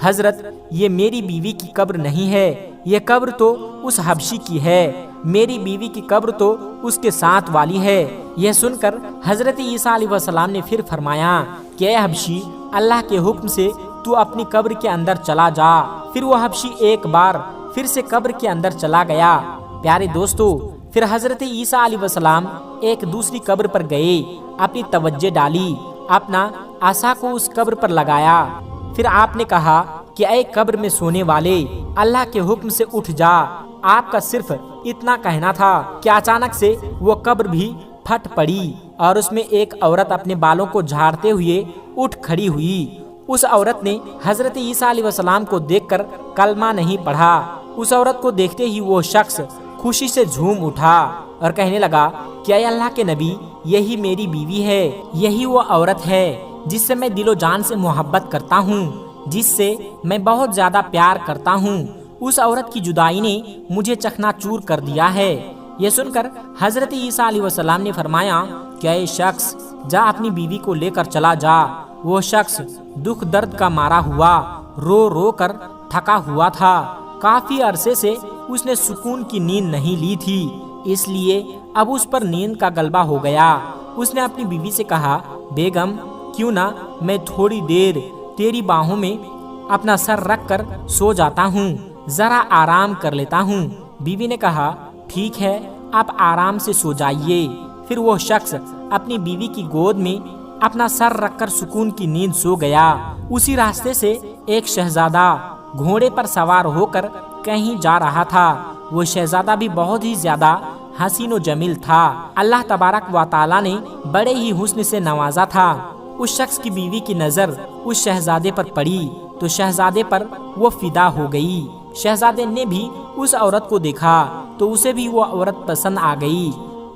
حضرت یہ میری بیوی کی قبر نہیں ہے، یہ قبر تو اس حبشی کی ہے، میری بیوی کی قبر تو اس کے ساتھ والی ہے۔ یہ سن کر حضرت عیسیٰ علیہ السلام نے پھر فرمایا کہ اے حبشی، اللہ کے حکم سے تو اپنی قبر کے اندر چلا جا۔ پھر وہ حبشی ایک بار پھر سے قبر کے اندر چلا گیا۔ پیارے دوستو، پھر حضرت عیسیٰ علیہ السلام ایک دوسری قبر پر گئے، اپنی توجہ ڈالی، اپنا عصا کو اس قبر پر لگایا۔ پھر آپ نے کہا کہ اے قبر میں سونے والے، اللہ کے حکم سے اٹھ جا۔ آپ کا صرف اتنا کہنا تھا کہ اچانک سے وہ قبر بھی پھٹ پڑی اور اس میں ایک عورت اپنے بالوں کو جھاڑتے ہوئے اٹھ کھڑی ہوئی۔ اس عورت نے حضرت عیسیٰ علیہ السلام کو دیکھ کر کلمہ نہیں پڑھا۔ اس عورت کو دیکھتے ہی وہ شخص خوشی سے جھوم اٹھا اور کہنے لگا کہ اے اللہ کے نبی، یہی میری بیوی ہے، یہی وہ عورت ہے جس سے میں دل و جان سے محبت کرتا ہوں، جس سے میں بہت زیادہ پیار کرتا ہوں۔ اس عورت کی جدائی نے مجھے چکنا چور کر دیا ہے۔ یہ سن کر حضرت عیسیٰ علیہ السلام نے فرمایا کہ اے شخص، جا اپنی بیوی کو لے کر چلا جا۔ وہ شخص دکھ درد کا مارا ہوا رو رو کر تھکا ہوا تھا۔ کافی عرصے سے اس نے سکون کی نیند نہیں لی تھی، اس لیے اب اس پر نیند کا غلبہ ہو گیا۔ اس نے اپنی بیوی سے کہا، بیگم، کیوں نہ میں تھوڑی دیر تیری باہوں میں اپنا سر رکھ کر سو جاتا ہوں، ذرا آرام کر لیتا ہوں۔ بیوی نے کہا، ٹھیک ہے، آپ آرام سے سو جائیے۔ پھر وہ شخص اپنی بیوی کی گود میں اپنا سر رکھ کر سکون کی نیند سو گیا۔ اسی راستے سے ایک شہزادہ گھوڑے پر سوار ہو کر کہیں جا رہا تھا۔ وہ شہزادہ بھی بہت ہی زیادہ حسین و جمیل تھا۔ اللہ تبارک و تعالی نے بڑے ہی حسن سے نوازا تھا۔ اس شخص کی بیوی کی نظر اس شہزادے پر پڑی تو شہزادے پر وہ فدا ہو گئی۔ شہزادے نے بھی اس عورت کو دیکھا تو اسے بھی وہ عورت پسند آ گئی۔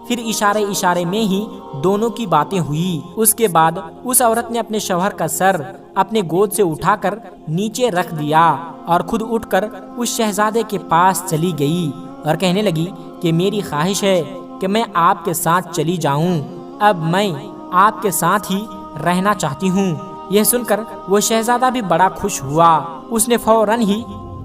پھر اشارے اشارے میں ہی دونوں کی باتیں ہوئی۔ اس کے بعد اس عورت نے اپنے شوہر کا سر اپنے گود سے اٹھا کر نیچے رکھ دیا اور خود اٹھ کر اس شہزادے کے پاس چلی گئی اور کہنے لگی کہ میری خواہش ہے کہ میں آپ کے ساتھ چلی جاؤں، اب میں آپ کے ساتھ ہی رہنا چاہتی ہوں۔ یہ سن کر وہ شہزادہ بھی بڑا خوش ہوا۔ اس نے فوراً ہی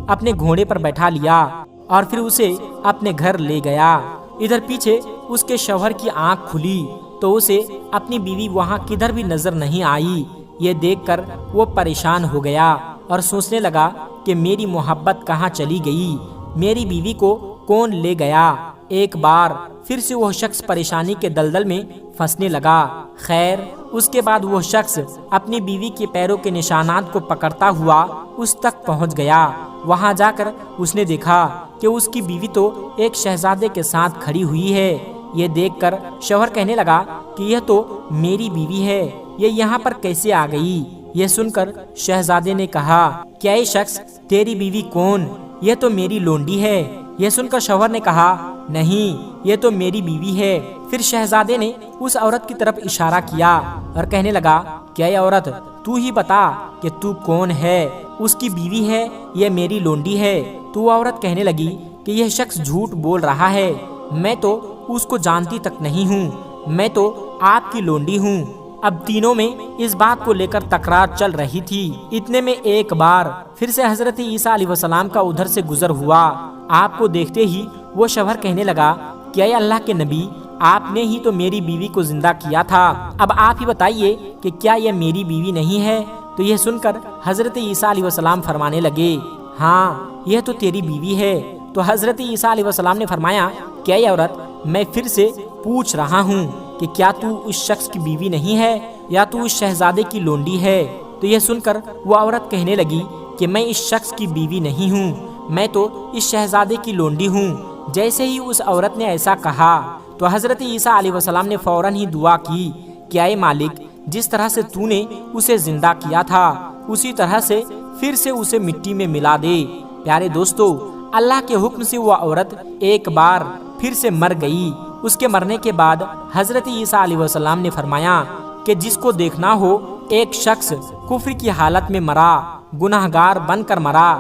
اپنے گھوڑے پر بیٹھا لیا اور پھر اسے اپنے گھر لے گیا۔ ادھر پیچھے اس کے شوہر کی آنکھ کھلی تو اسے اپنی بیوی وہاں کدھر بھی نظر نہیں آئی۔ یہ دیکھ کر وہ پریشان ہو گیا اور سوچنے لگا کہ میری محبت کہاں چلی گئی، میری بیوی کو کون لے گیا۔ ایک بار پھر سے وہ شخص پریشانی کے دلدل میں پھنسنے لگا۔ خیر، اس کے بعد وہ شخص اپنی بیوی کے پیروں کے نشانات کو پکڑتا ہوا اس تک پہنچ گیا۔ وہاں جا کر اس نے دیکھا کہ اس کی بیوی تو ایک شہزادے کے ساتھ کھڑی ہوئی ہے۔ یہ دیکھ کر شوہر کہنے لگا کہ یہ تو میری بیوی ہے، یہ یہاں پر کیسے آ گئی؟ یہ سن کر شہزادے نے کہا کہ اے شخص، تیری بیوی کون؟ یہ تو میری لونڈی ہے۔ یہ سن کر شوہر نے کہا، نہیں، یہ تو میری بیوی ہے۔ پھر شہزادے نے اس عورت کی طرف اشارہ کیا اور کہنے لگا کہ اے عورت، تو ہی بتا کہ تو کون ہے، اس کی بیوی ہے یا میری لونڈی ہے؟ تو وہ عورت کہنے لگی کہ یہ شخص جھوٹ بول رہا ہے، میں تو اس کو جانتی تک نہیں ہوں، میں تو آپ کی لونڈی ہوں۔ اب تینوں میں اس بات کو لے کر تکرار چل رہی تھی۔ اتنے میں ایک بار پھر سے حضرت عیسیٰ علیہ السلام کا ادھر سے گزر ہوا۔ آپ کو دیکھتے ہی وہ شوہر کہنے لگا کہ اے اللہ کے نبی، آپ نے ہی تو میری بیوی کو زندہ کیا تھا، اب آپ ہی بتائیے کہ کیا یہ میری بیوی نہیں ہے؟ تو یہ سن کر حضرت عیسیٰ علیہ السلام فرمانے لگے، ہاں، یہ تو تیری بیوی ہے۔ تو حضرت عیسیٰ علیہ السلام نے فرمایا کہ اے عورت، میں پھر سے پوچھ رہا ہوں کہ کیا تو اس شخص کی بیوی نہیں ہے یا تو اس شہزادے کی لونڈی ہے؟ تو یہ سن کر وہ عورت کہنے لگی کہ میں اس شخص کی بیوی نہیں ہوں، میں تو اس شہزادے کی لونڈی ہوں۔ جیسے ہی اس عورت نے ایسا کہا تو حضرت عیسیٰ علیہ السلام نے فوراً ہی دعا کی کہ اے مالک، جس طرح سے تو نے اسے زندہ کیا تھا اسی طرح سے پھر سے اسے مٹی میں ملا دے۔ پیارے دوستو، اللہ کے حکم سے وہ عورت ایک بار پھر سے مر گئی۔ اس کے مرنے کے بعد حضرت عیسیٰ علیہ السلام نے فرمایا کہ جس کو دیکھنا ہو، ایک شخص کفر کی حالت میں مرا، گناہگار بن کر مرا،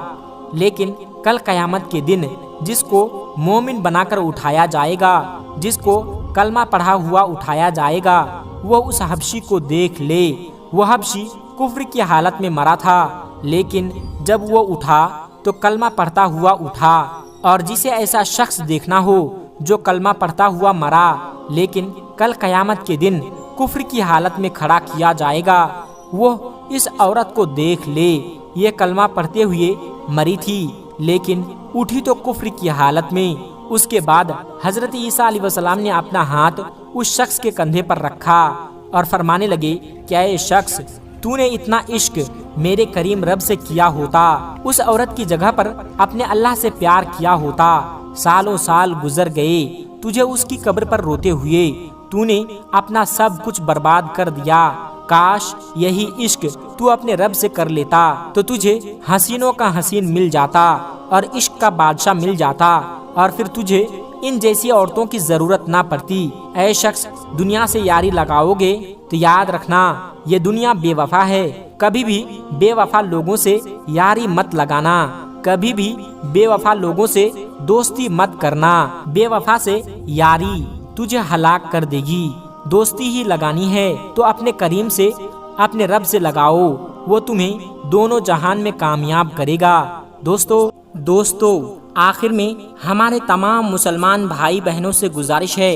لیکن کل قیامت کے دن جس کو مومن بنا کر اٹھایا جائے گا، جس کو کلمہ پڑھا ہوا اٹھایا جائے گا، وہ اس حبشی کو دیکھ لے۔ وہ حبشی کفر کی حالت میں مرا تھا، لیکن جب وہ اٹھا تو کلمہ پڑھتا ہوا اٹھا، اور جسے ایسا شخص دیکھنا ہو جو کلمہ پڑھتا ہوا مرا لیکن کل قیامت کے دن کفر کی حالت میں کھڑا کیا جائے گا، وہ اس عورت کو دیکھ لے، یہ کلمہ پڑھتے ہوئے مری تھی لیکن اٹھی تو کفر کی حالت میں۔ اس کے بعد حضرت عیسیٰ علیہ السلام نے اپنا ہاتھ اس شخص کے کندھے پر رکھا اور فرمانے لگے، کیا اے شخص، تو نے اتنا عشق میرے کریم رب سے کیا ہوتا، اس عورت کی جگہ پر اپنے اللہ سے پیار کیا ہوتا، سالوں سال گزر گئے تجھے اس کی قبر پر روتے ہوئے، تو نے اپنا سب کچھ برباد کر دیا، کاش یہی عشق تو اپنے رب سے کر لیتا تو تجھے حسینوں کا حسین مل جاتا اور عشق کا بادشاہ مل جاتا، اور پھر تجھے ان جیسی عورتوں کی ضرورت نہ پڑتی۔ اے شخص، دنیا سے یاری لگاؤ گے تو یاد رکھنا یہ دنیا بے وفا ہے، کبھی بھی بے وفا لوگوں سے یاری مت لگانا، کبھی بھی بے وفا لوگوں سے دوستی مت کرنا، بے وفا سے یاری تجھے ہلاک کر دے گی۔ دوستی ہی لگانی ہے تو اپنے کریم سے، اپنے رب سے لگاؤ، وہ تمہیں دونوں جہان میں کامیاب کرے گا۔ دوستو آخر میں ہمارے تمام مسلمان بھائی بہنوں سے گزارش ہے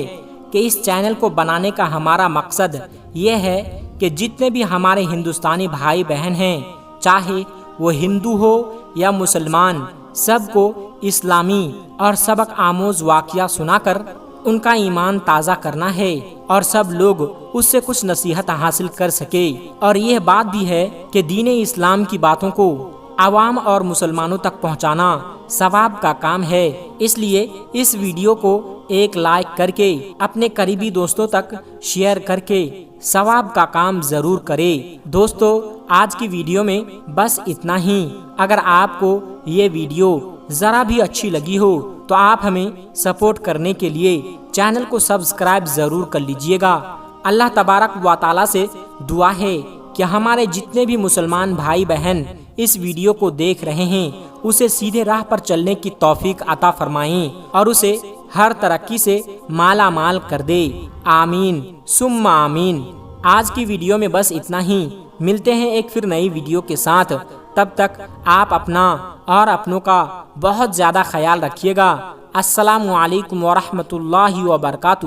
کہ اس چینل کو بنانے کا ہمارا مقصد یہ ہے کہ جتنے بھی ہمارے ہندوستانی بھائی بہن ہیں، چاہے وہ ہندو ہو یا مسلمان، سب کو اسلامی اور سبق آموز واقعہ سنا کر ان کا ایمان تازہ کرنا ہے اور سب لوگ اس سے کچھ نصیحت حاصل کر سکے۔ اور یہ بات بھی ہے کہ دین اسلام کی باتوں کو عوام اور مسلمانوں تک پہنچانا ثواب کا کام ہے، اس لیے اس ویڈیو کو ایک لائک کر کے اپنے قریبی دوستوں تک شیئر کر کے ثواب کا کام ضرور کرے۔ دوستو آج کی ویڈیو میں بس اتنا ہی۔ اگر آپ کو یہ ویڈیو ذرا بھی اچھی لگی ہو تو آپ ہمیں سپورٹ کرنے کے لیے چینل کو سبسکرائب ضرور کر لیجئے گا۔ اللہ تبارک و تعالی سے دعا ہے کہ ہمارے جتنے بھی مسلمان بھائی بہن اس ویڈیو کو دیکھ رہے ہیں اسے سیدھے راہ پر چلنے کی توفیق عطا فرمائیں اور اسے ہر ترقی سے مالا مال کر دے، آمین ثم آمین۔ آج کی ویڈیو میں بس اتنا ہی، ملتے ہیں ایک پھر نئی ویڈیو کے ساتھ، تب تک آپ اپنا اور اپنوں کا بہت زیادہ خیال رکھیے گا۔ السلام علیکم ورحمۃ اللہ وبرکاتہ۔